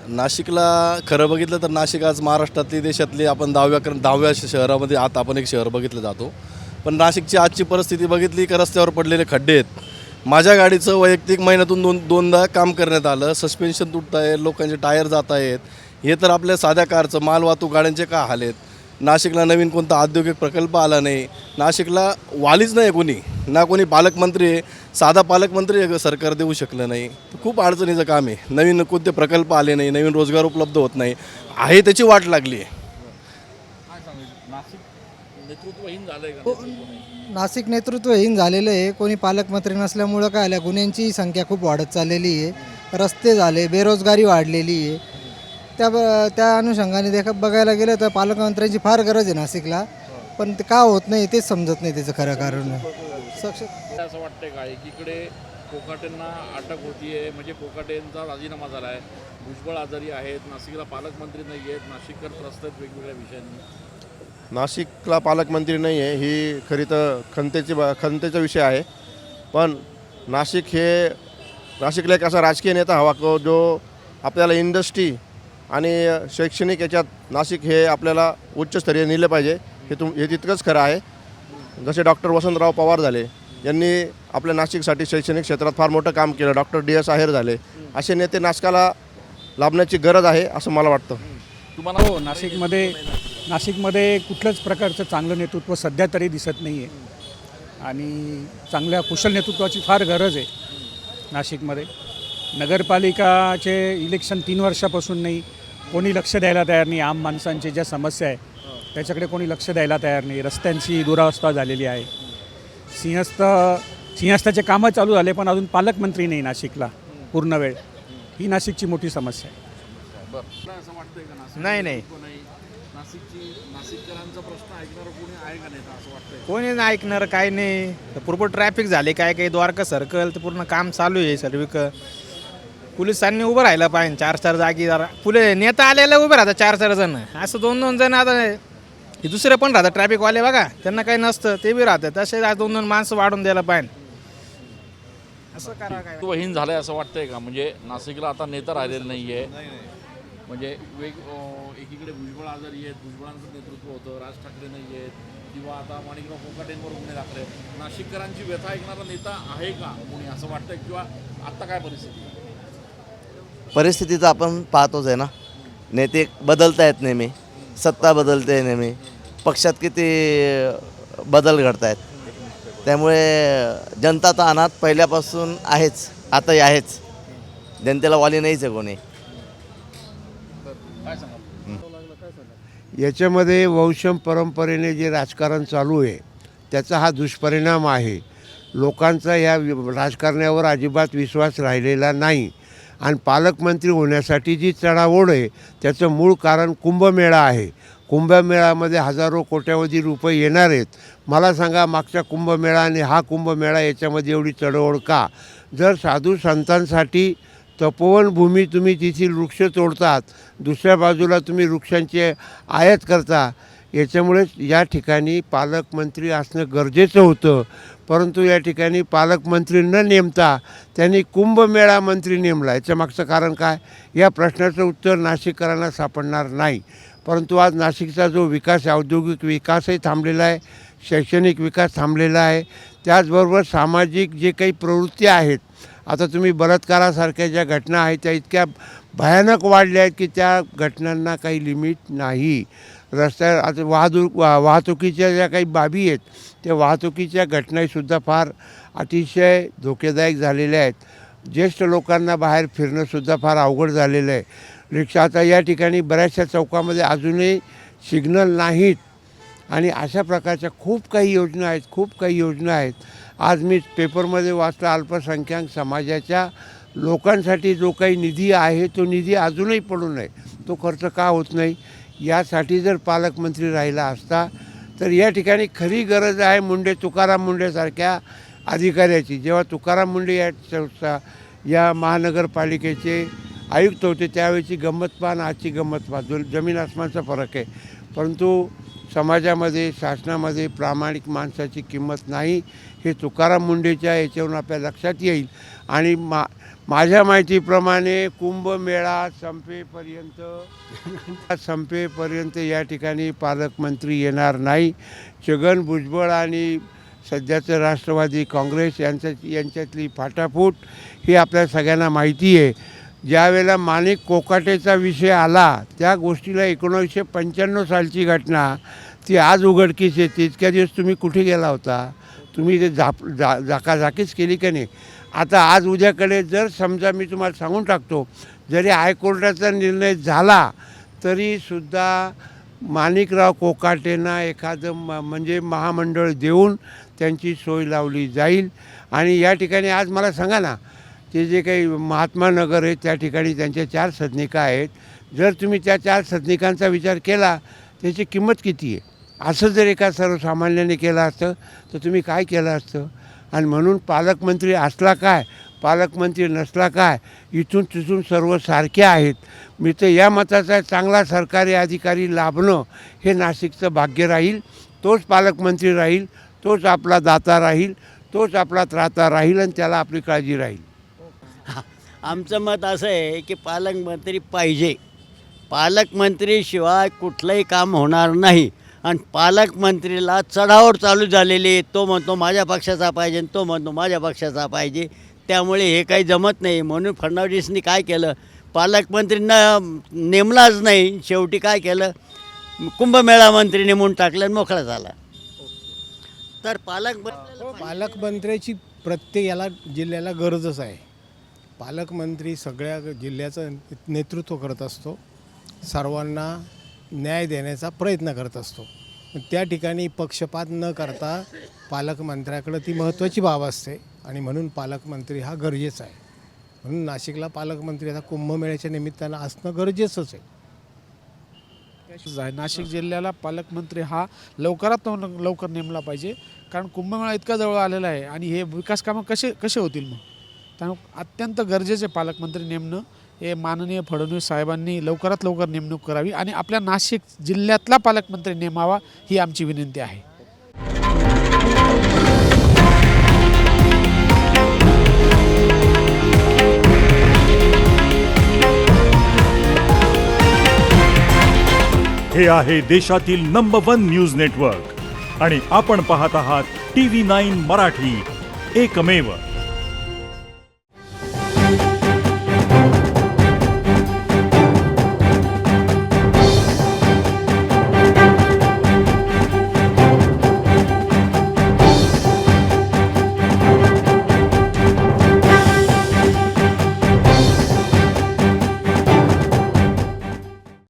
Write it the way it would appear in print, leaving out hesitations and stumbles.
नाशिकला खरं बघितलं तर नाशिक आज महाराष्ट्रातली देशातली आपण 10व्या शहरामध्ये आता आपण एक शहर बघितलं जातो. पण नाशिकची आजची परिस्थिती बघितली का रस्त्यावर पडलेले खड्डे आहेत. माझ्या गाडीचं वैयक्तिक महिन्यातून दोनदा काम करण्यात आलं. सस्पेन्शन तुटत आहे, लोकांचे टायर जात आहेत. हे तर आपल्या साध्या कारचं मालवाहतूक गाड्यांचे काय हाल आहेत. नाशिकला नवीन कोणता औद्योगिक प्रकल्प आला नाही. नाशिकला वालीच नाही कोणी, ना कोणी पालकमंत्री आहे. साधा पालकमंत्री सरकार देऊ शकलं नाही. खूप अडचणीचं काम आहे. नवीन कोणते प्रकल्प आले नाही, नवीन रोजगार उपलब्ध होत नाही, आहे त्याची वाट लागली आहे. नाशिक नेतृत्वहीन झालेलं आहे. कोणी पालकमंत्री नसल्यामुळं काय आल्या गुन्ह्यांची संख्या खूप वाढत चाललेली आहे. रस्ते झाले, बेरोजगारी वाढलेली आहे. त्या अनुषंगाने बघायला गेलं तर पालकमंत्र्यांची फार गरज आहे नाशिकला. पण ते का होत नाही तेच समजत नाही त्याचं खरं कारण. असं वाटतंय का एकीकडे कोकाटेंना अटक होतीये, म्हणजे कोकाटेंचा राजीनामा झाला आहे, भुजबळ आजारी आहेत, नाशिकला पालकमंत्री नाही आहेत, नाशिककर त्रस्त आहेत वेगवेगळ्या विषयांनी. नाशिकला पालकमंत्री नाही आहे ही खरी तर खंतेचा विषय आहे. पण नाशिकला एक असा राजकीय नेता हवा जो आपल्याला इंडस्ट्री आणि शैक्षणिक याच्यात नाशिक हे आपल्याला उच्चस्तरीय नेलं पाहिजे. हे तितकंच खरं आहे. जसे डॉक्टर वसंतराव पवार झाले, यांनी आपल्या नाशिकसाठी शैक्षणिक क्षेत्रात फार मोठं काम केलं. डॉक्टर DS आहेर झाले. असे नेते नाशिकाला लाभण्याची गरज आहे असं मला वाटतं. तुम्हाला हो, नाशिकमध्ये कुठल्याच प्रकारचं चांगलं नेतृत्व सध्या तरी दिसत नाही आहे आणि चांगल्या कुशल नेतृत्वाची फार गरज आहे नाशिकमध्ये. नगरपालिकाचे इलेक्शन 3 वर्षापासून नाही, कोणी लक्ष द्यायला तयार नाही. आम माणसांची ज्या समस्या आहे त्याच्याकडे कोणी लक्ष द्यायला तयार नाही. रस्त्यांची दुरावस्था झालेली आहे. सिंहस्थाचे कामं चालू झाले पण अजून पालकमंत्री नाही नाशिकला पूर्ण वेळ. ही नाशिकची मोठी समस्या आहे. असं वाटतंय का नाही नाशिककरांचा प्रश्न ऐकणारं कोणी आहे का नाही असं वाटतंय? कोणी नाही ऐकणार, काय नाही. पूर्ण ट्रॅफिक झाले, काय काही द्वारका सर्कल तर पूर्ण काम चालू आहे. सर्व पोलिसांनी उभं राहिलं पाहिजे 4-4 जागी. जरा नेता आलेला उभे राहतात 4-4 जण, असं 2-2 जण. आता हे दुसरे पण राहतात ट्रॅफिकवाले बघा, त्यांना काही नसतं ते बी राहतात. तसे 2-2 माणसं वाढून द्यायला पाहिजे. असं करा काय नेतृत्वहीन झालंय असं वाटतंय का? म्हणजे नाशिकला आता नेता राहिलेला नाही आहे. म्हणजे एकीकडे भुजबळ आजारी आहेत, भुजबळांचं नेतृत्व होतं, राज ठाकरे नाही आहेत, किंवा आता माणिकराव कोकाटेंवर गुन्हे दाखल आहेत. नाशिककरांची व्यथा ऐकणारा नेता आहे का कोणी असं वाटतंय? किंवा आत्ता काय परिस्थिती तर आपण पाहतोच आहे ना. नेते बदलत आहेत नेहमी, सत्ता बदलते नेहमी, पक्षात किती बदल घडत आहेत. त्यामुळे जनता तर अनाथ पहिल्यापासून आहेच, आताही आहेच. जनतेला वाली नाहीच आहे कोणी. याच्यामध्ये वंशम परंपरेने जे राजकारण चालू आहे त्याचा हा दुष्परिणाम आहे. लोकांचा या राजकारण्यावर अजिबात विश्वास राहिलेला नाही. आणि पालकमंत्री होण्यासाठी जी चढाओढ आहे त्याचं मूळ कारण कुंभमेळा आहे. कुंभमेळ्यामध्ये हजारो कोट्यावधी रुपये येणार आहेत. मला सांगा, मागचा कुंभमेळा आणि हा कुंभमेळा याच्यामध्ये एवढी चढाओढ का? जर साधू संतांसाठी तपोवनभूमी तुम्ही तिथील वृक्ष तोडतात, दुसऱ्या बाजूला तुम्ही वृक्षांची आयात करता, याच्यामुळेच या ठिकाणी पालकमंत्री असणं गरजेचं होतं. परंतु या ठिकाणी पालकमंत्री न नेमता त्यांनी कुंभमेळा मंत्री नेमला. याच्या मागचं कारण काय? या प्रश्नाचं उत्तर नाशिककरांना सापडणार नाही. परंतु आज नाशिकचा जो विकास आहे, औद्योगिक विकासही थांबलेला आहे, शैक्षणिक विकास थांबलेला आहे. त्याचबरोबर सामाजिक जे काही प्रवृत्ती आहेत, आता तुम्ही बलात्कारासारख्या ज्या घटना आहेत त्या इतक्या भयानक वाढल्या आहेत की त्या घटनांना काही लिमिट नाही. आता वाहतुकीच्या ज्या काही बाबी आहेत त्या वाहतुकीच्या घटनासुद्धा फार अतिशय धोकेदायक झालेल्या आहेत. ज्येष्ठ लोकांना बाहेर फिरणंसुद्धा फार अवघड झालेलं आहे. रिक्षा आता या ठिकाणी बऱ्याचशा चौकामध्ये अजूनही सिग्नल नाहीत. आणि अशा प्रकारच्या खूप काही योजना आहेत. आज मी पेपरमध्ये वाचलं, अल्पसंख्याक समाजाच्या लोकांसाठी जो काही निधी आहे तो निधी अजूनही पडून आहे. तो खर्च का होत नाही? यासाठी जर पालकमंत्री राहिला असता तर या ठिकाणी खरी गरज आहे तुकाराम मुंडेसारख्या अधिकाऱ्याची. जेव्हा तुकाराम मुंडे या महानगरपालिकेचे आयुक्त होते त्यावेळेची गंमत पहा आणि आजची गंमत पहा, जमीन आसमानचा फरक आहे. परंतु समाजामध्ये शासनामध्ये प्रामाणिक माणसाची किंमत नाही हे तुकाराम मुंडेच्या याच्यावरून आपल्या लक्षात येईल. आणि माझ्या माहितीप्रमाणे कुंभमेळा संपेपर्यंत या ठिकाणी पालकमंत्री येणार नाही. छगन भुजबळ आणि सध्याचं राष्ट्रवादी काँग्रेस यांच्यातली फाटाफूट ही आपल्या सगळ्यांना माहिती आहे. ज्यावेळेला माणिक कोकाटेचा विषय आला त्या गोष्टीला 1995 सालची घटना ती आज उघडकीस येते. इतक्या दिवस तुम्ही कुठे गेला होता? तुम्ही ते जाकाजाकीच केली का नाही? आता आज उद्याकडे जर समजा मी तुम्हाला सांगून टाकतो, जरी हायकोर्टाचा निर्णय झाला तरीसुद्धा माणिकराव कोकाटेंना एखादं म्हणजे महामंडळ देऊन त्यांची सोय लावली जाईल. आणि या ठिकाणी आज मला सांगा ना, ते जे काही महात्मा नगर आहे त्या ठिकाणी त्यांच्या 4 सदनिका आहेत. जर तुम्ही त्या 4 सदनिकांचा विचार केला त्याची किंमत किती आहे? असं जर एका सर्वसामान्याने केलं असतं तर तुम्ही काय केलं असतं? आणि म्हणून पालकमंत्री असला काय, पालकमंत्री नसला काय, इथून तिथून सर्व सारखे आहेत. मी तर या मताचा चांगला सरकारी अधिकारी लाभणं हे नाशिकचं भाग्य राहील. तोच पालकमंत्री राहील, तोच आपला दाता राहील, तोच आपला त्राता राहील आणि त्याला आपली काळजी राहील. आमचं मत असं आहे की पालकमंत्री पाहिजे. पालकमंत्रीशिवाय कुठलंही काम होणार नाही. आणि पालकमंत्रीला चढावर चालू झालेले, तो म्हणतो माझ्या पक्षाचा पाहिजे, तो म्हणतो माझ्या पक्षाचा पाहिजे. त्यामुळे हे काही जमत नाही. म्हणून फडणवीसनी काय केलं, पालकमंत्रींना नेमलाच नाही. शेवटी काय केलं, कुंभमेळा मंत्री नेमून टाकलं आणि मोकळा झाला. तर पालकमंत्र्याची प्रत्येक याला जिल्ह्याला गरजच आहे. पालकमंत्री सगळ्या जिल्ह्याचं नेतृत्व करत असतो, सर्वांना न्याय देण्याचा प्रयत्न करत असतो. त्या ठिकाणी पक्षपात न करता पालकमंत्र्याकडं ती महत्त्वाची बाब असते आणि म्हणून पालकमंत्री हा गरजेचा आहे. म्हणून नाशिकला पालकमंत्री आता कुंभमेळ्याच्या निमित्तानं असणं गरजेचंच आहे. नाशिक जिल्ह्याला पालकमंत्री हा लवकरात लवकर नेमला पाहिजे. कारण कुंभमेळा इतका जवळ आलेला आहे आणि हे विकास कामं कसे होतील मग. त्यामुळे अत्यंत गरजेचे पालकमंत्री नेमणं हे माननीय फडणवीस साहेबांनी लवकरात लवकर नेमणूक करावी आणि आपल्या नाशिक जिल्ह्यातला पालकमंत्री नेमावा ही आमची विनंती आहे. हे आहे देशातील नंबर 1 न्यूज नेटवर्क आणि आपण पाहत आहात TV9 मराठी, एकमेव.